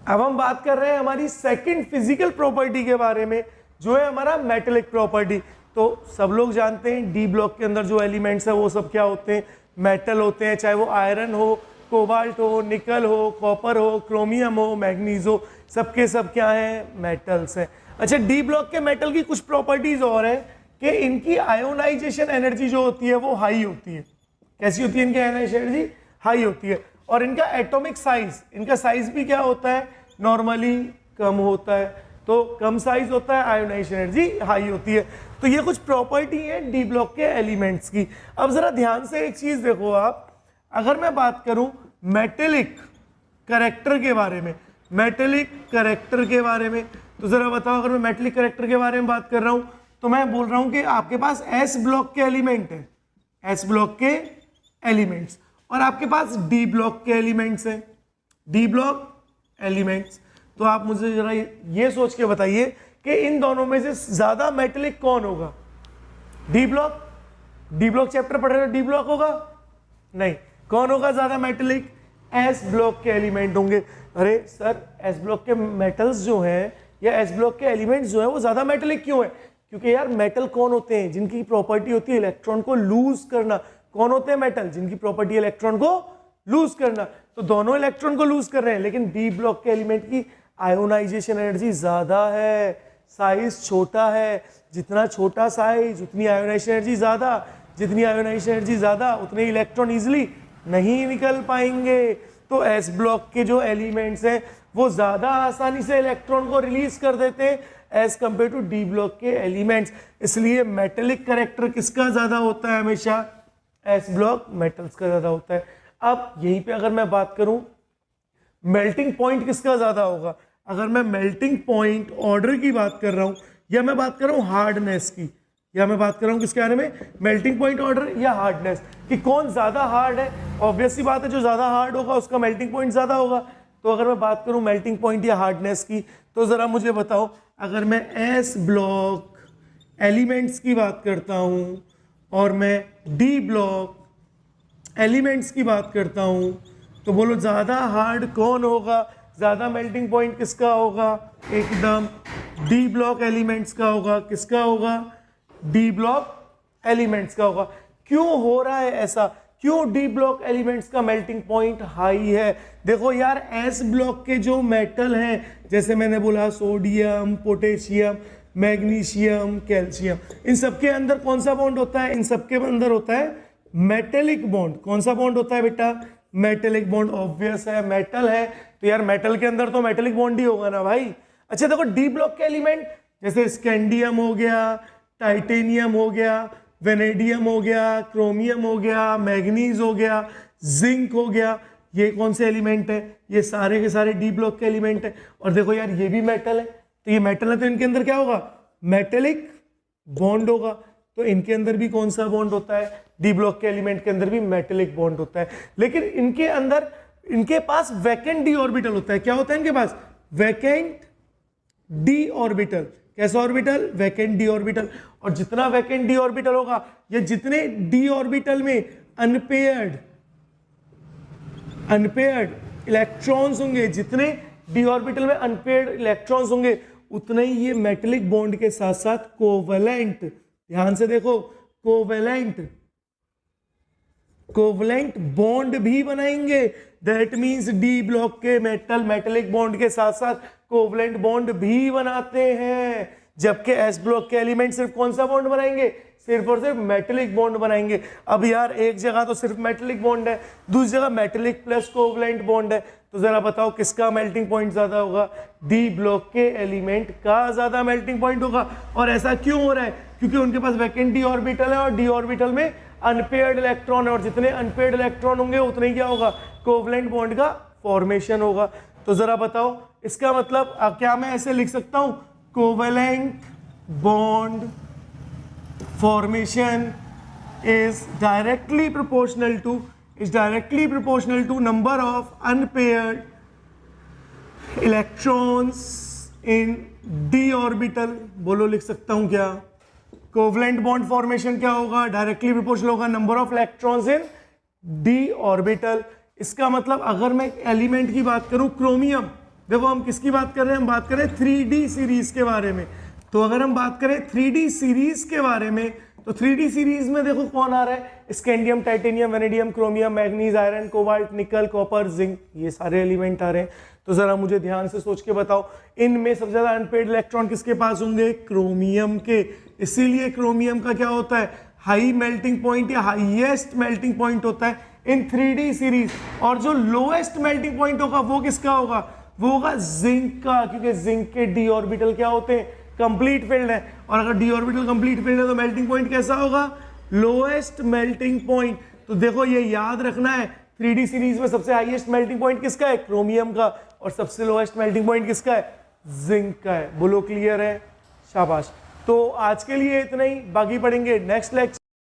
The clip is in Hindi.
अब हम बात कर रहे हैं हमारी सेकंड फिजिकल प्रॉपर्टी के बारे में, जो है हमारा मेटेलिक प्रॉपर्टी। तो सब लोग जानते हैं डी ब्लॉक के अंदर जो एलिमेंट्स है वो सब क्या होते हैं, मेटल होते हैं, चाहे वो आयरन हो, कोबाल्ट हो, निकल हो, कॉपर हो, क्रोमियम हो, मैग्नीज हो, सबके सब क्या है, मेटल्स हैं। अच्छा, डी ब्लॉक के मेटल की कुछ प्रॉपर्टीज और है कि इनकी आयोनाइजेशन एनर्जी जो होती है वो हाई होती है। कैसी होती है इनकी आयोनाइजेशन एनर्जी? हाई होती है। और इनका एटॉमिक साइज, इनका साइज भी क्या होता है, नॉर्मली कम होता है। तो कम साइज होता है, आयोनाइजेशन एनर्जी हाई होती है। तो ये कुछ प्रॉपर्टी है डी ब्लॉक के एलिमेंट्स की। अब जरा ध्यान से एक चीज देखो आप, अगर मैं बात करूं मेटेलिक कैरेक्टर के बारे में, मेटेलिक कैरेक्टर के बारे में, तो जरा बताओ, अगर मैं मेटेलिक कैरेक्टर के बारे में बात कर रहा हूं तो मैं बोल रहा हूं कि आपके पास एस ब्लॉक के एलिमेंट है, एस ब्लॉक के एलिमेंट्स, और आपके पास डी ब्लॉक के एलिमेंट्स हैं, डी ब्लॉक एलिमेंट्स। तो आप मुझे जरा ये सोच के बताइए कि इन दोनों में से ज्यादा मेटेलिक कौन होगा? D block? D block chapter पढ़ रहे हो, डी ब्लॉक होगा? नहीं। कौन होगा ज्यादा मेटेलिक? एस ब्लॉक के एलिमेंट होंगे। अरे सर, एस ब्लॉक के मेटल्स जो हैं या एस ब्लॉक के एलिमेंट्स जो हैं वो ज्यादा मेटेलिक क्यों है? क्योंकि यार मेटल कौन होते हैं जिनकी प्रॉपर्टी होती है इलेक्ट्रॉन को लूज करना। कौन होते हैं मेटल? जिनकी प्रॉपर्टी इलेक्ट्रॉन को लूज करना। तो दोनों इलेक्ट्रॉन को लूज कर रहे हैं, लेकिन डी ब्लॉक के एलिमेंट की आयोनाइजेशन एनर्जी ज्यादा है, साइज छोटा है। जितना छोटा साइज उतनी आयोनाइजेशन एनर्जी ज्यादा, जितनी आयोनाइजेशन एनर्जी ज्यादा उतने इलेक्ट्रॉन इजिली नहीं निकल पाएंगे। तो एस ब्लॉक के जो एलिमेंट्स हैं वो ज्यादा आसानी से इलेक्ट्रॉन को रिलीज कर देते हैं as compare to D block के एलिमेंट्स। इसलिए मेटेलिक कैरेक्टर किसका ज्यादा होता है? हमेशा एस ब्लॉक मेटल्स का ज्यादा होता है। अब यहीं पे अगर मैं बात करूं मेल्टिंग पॉइंट किसका ज्यादा होगा, अगर मैं मेल्टिंग पॉइंट ऑर्डर की बात कर रहा हूं, या मैं बात कर रहा हूं हार्डनेस की, या मैं बात कर रहा हूं किसके बारे में, मेल्टिंग पॉइंट ऑर्डर या हार्डनेस, कि कौन ज्यादा हार्ड है। ऑब्वियस सी बात है, जो ज्यादा हार्ड होगा उसका मेल्टिंग पॉइंट ज्यादा होगा। तो अगर मैं बात करूं मेल्टिंग पॉइंट या हार्डनेस की, तो जरा मुझे बताओ, अगर मैं एस ब्लॉक एलिमेंट्स की बात करता हूं और मैं डी ब्लॉक एलिमेंट्स की बात करता हूं, तो बोलो ज्यादा हार्ड कौन होगा, ज्यादा मेल्टिंग पॉइंट किसका होगा? एकदम डी ब्लॉक एलिमेंट्स का होगा। किसका होगा? डी ब्लॉक एलिमेंट्स का होगा। क्यों हो रहा है ऐसा? क्यों डी ब्लॉक एलिमेंट्स का मेल्टिंग पॉइंट हाई है? देखो यार, एस ब्लॉक के जो मेटल हैं, जैसे मैंने बोला सोडियम, पोटेशियम, मैग्नीशियम, कैल्शियम, इन सबके अंदर कौन सा बॉन्ड होता है? इन सबके अंदर होता है मेटेलिक बॉन्ड। कौन सा बॉन्ड होता है बेटा? Metallic bond. ऑब्वियस है, मेटल है तो यार मेटल के अंदर तो मेटेलिक बॉन्ड ही होगा ना भाई। अच्छा देखो, डी ब्लॉक के एलिमेंट जैसे स्कैंडियम हो गया, टाइटेनियम हो गया, वेनेडियम हो गया, क्रोमियम हो गया, मैग्नीज हो गया, जिंक हो गया, ये कौन से एलिमेंट है? ये सारे के सारे डी ब्लॉक के एलिमेंट है। और देखो यार, ये भी मेटल है, तो ये मेटल है तो इनके अंदर क्या होगा? मेटेलिक बॉन्ड होगा। तो इनके अंदर भी कौन सा बॉन्ड होता है? डी ब्लॉक के एलिमेंट के अंदर भी मेटेलिक बॉन्ड होता है। लेकिन इनके अंदर, इनके पास वैकेंट डी ऑर्बिटल होता है। क्या होता है इनके पास? Vacant d orbital. कैसा ऑर्बिटल? Vacant d orbital. और जितना वैकेंट डी ऑर्बिटल होगा, या जितने डी ऑर्बिटल में अनपेयर्ड इलेक्ट्रॉन्स होंगे, जितने डी ऑर्बिटल में अनपेयर्ड इलेक्ट्रॉन्स होंगे, उतने ही ये मेटेलिक बॉन्ड के साथ साथ कोवैलेंट, ध्यान से देखो, कोवैलेंट बॉन्ड भी बनाएंगे। दैट मींस डी ब्लॉक के मेटल मेटेलिक बॉन्ड के साथ साथ कोवैलेंट बॉन्ड भी बनाते हैं, जबकि एस ब्लॉक के एलिमेंट सिर्फ कौन सा बॉन्ड बनाएंगे? सिर्फ और सिर्फ मेटेलिक बॉन्ड बनाएंगे। अब यार, एक जगह तो सिर्फ मेटेलिक बॉन्ड है, दूसरी जगह मेटेलिक प्लस कोवैलेंट बॉन्ड है, तो जरा बताओ किसका मेल्टिंग पॉइंट ज्यादा होगा? डी ब्लॉक के एलिमेंट का ज्यादा मेल्टिंग पॉइंट होगा। और ऐसा क्यों हो रहा है? क्योंकि उनके पास वैकेंट डी ऑर्बिटल है, और डी ऑर्बिटल में अनपेयर्ड इलेक्ट्रॉन है, और जितने अनपेयर्ड इलेक्ट्रॉन होंगे उतने ही क्या होगा? कोवैलेंट बॉन्ड का फॉर्मेशन होगा। तो जरा बताओ, इसका मतलब क्या मैं ऐसे लिख सकता हूं? Covalent bond formation is directly proportional to number of unpaired electrons in d orbital। बोलो, लिख सकता हूं क्या? कोवैलेंट बॉन्ड फॉर्मेशन क्या होगा? डायरेक्टली प्रोपोर्शनल होगा number of electrons in D orbital. इसका मतलब अगर मैं एलिमेंट की बात करूं, क्रोमियम, देखो हम किसकी बात कर रहे हैं, हम बात कर रहे हैं 3D सीरीज के बारे में। तो अगर हम बात करें 3D सीरीज के बारे में, तो 3D सीरीज में देखो कौन आ रहा है, scandium, titanium, vanadium, chromium, manganese, iron, cobalt, निकल, कॉपर, जिंक, ये सारे एलिमेंट आ रहे हैं। तो जरा मुझे ध्यान से सोच के बताओ, इनमें सबसे ज्यादा अनपेड इलेक्ट्रॉन किसके पास होंगे, क्रोमियम के। इसीलिए क्रोमियम का क्या होता है, हाई मेल्टिंग पॉइंट या हाईएस्ट मेल्टिंग पॉइंट होता है इन 3D सीरीज। और जो लोएस्ट मेल्टिंग पॉइंट होगा वो किसका होगा, वो होगा जिंक का, क्योंकि जिंक के डी ऑर्बिटल क्या होते हैं, कंप्लीट फील्ड है। और अगर डी ऑर्बिटल कंप्लीट फील्ड है तो मेल्टिंग पॉइंट कैसा होगा, लोएस्ट मेल्टिंग पॉइंट। तो देखो ये याद रखना है, 3D सीरीज में सबसे हाईएस्ट मेल्टिंग पॉइंट किसका है, क्रोमियम का, और सबसे लोएस्ट मेल्टिंग पॉइंट किसका है, जिंक का है। बोलो क्लियर है, शाबाश। तो आज के लिए इतना ही, बाकी पढ़ेंगे नेक्स्ट लेक्चर।